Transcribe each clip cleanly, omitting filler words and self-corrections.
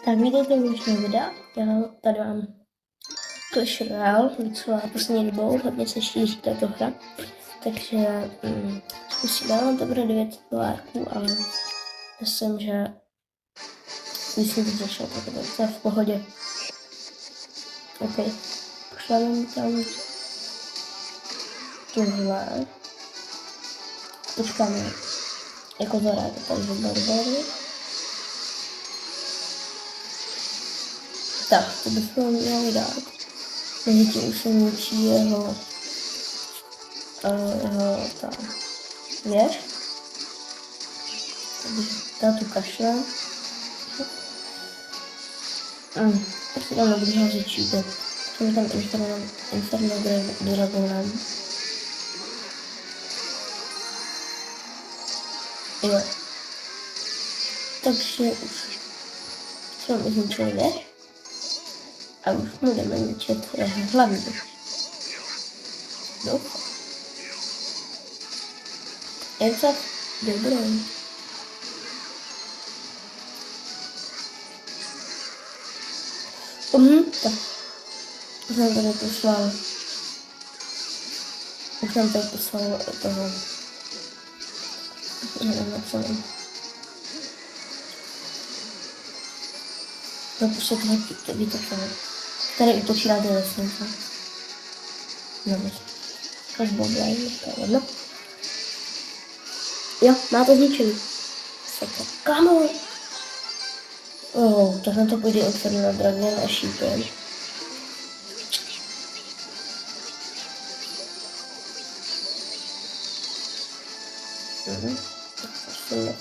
Tak vítejte v dnešním videa. Já tady mám Clash Royale, docela poslední dobou, hodně se šíří tato hra. Takže zkusíme, mám to bude 9 dolárků, ale myslím, že když jsem to začal, tak to je v pohodě. OK, pošleme tam tuhle. Počkáme, jako zaráte tady do barbery. Tak, to bychom měli dát. Mezi tím už se ničí jeho ta věž. Takže dá tu kašle. Prostě tam nebudu házet číte. Jsme tam Inferno Dragonem. Jo. Takže už jsme zničili věž. A už budeme ničit hlavní. Doufám. Je to dobré. Tak. Už jsem tady poslal. Už jsem tady poslal toho. No prostě to víte, tady útočí na ty lesnice. No, až boblej, to je jedno. Jo, má to zničený. Sakra, kamo! Tak na to půjde Inferno Dragon a šípem. Tak musíme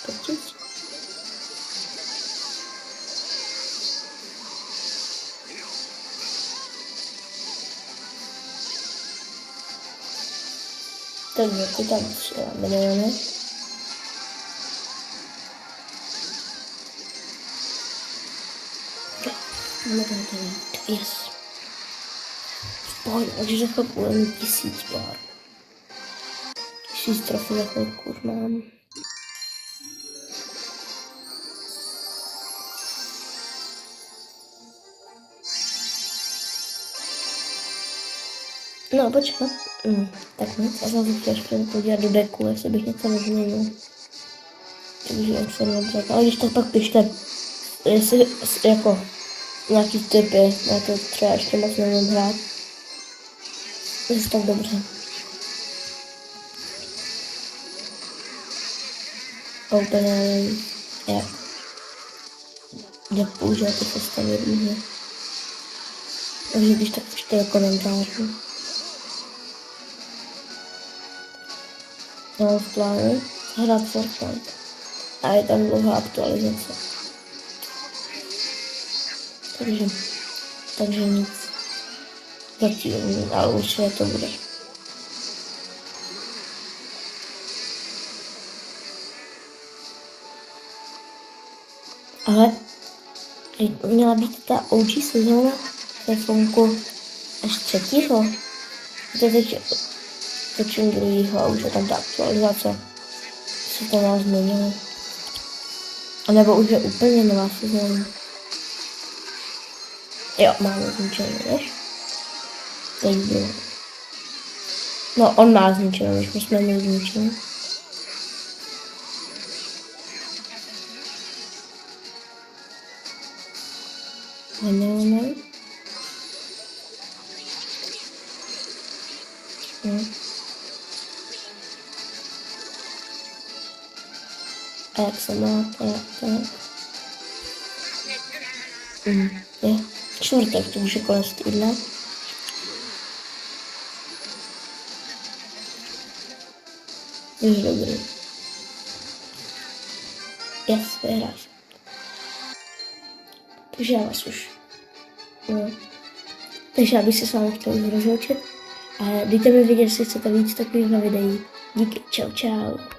točit. Takže ty tam miliony. Máme tam tady, yes. Pohodě, takže za chvilku budeme mít 1000 pár. 1000 trofy za chvilku už mám. No, počkat. Tak nic, já jsem se chtěl ještě podívat do deku, jestli bych něco nezměnil. Takže jen se dobře, ale když to pak pište, jestli jako nějaký typy, já to třeba ještě moc nevím hrát. Jestli tak dobře. Úplně nevím, jak používat ty postavy různě. Takže když tak pište do komentářů. Mám v plánu hrát Fortnite. A je tam dlouhá aktualizace. Takže nic. Zatím, ale určitě to bude. Ale měla být ta OG sezóna ve Fonku až 3. To teď točím 2. a už je tam ta aktualizace. Co to nás změnilo. A nebo už je úplně nová sezóna. Jo, máme zničený, víš? Teď bylo. No, on má zničený, když my jsme měli zničený. Neměli. A jak se máte, tak. Je. Čtvrtek, to už je konec týdne. Je dobrý. Yes, vyhráš. Takže já vás už. No. Takže já bych se s vámi chtěl už rozloučit. A dejte mi vědět, jestli chcete víc takových videí. Díky, čau.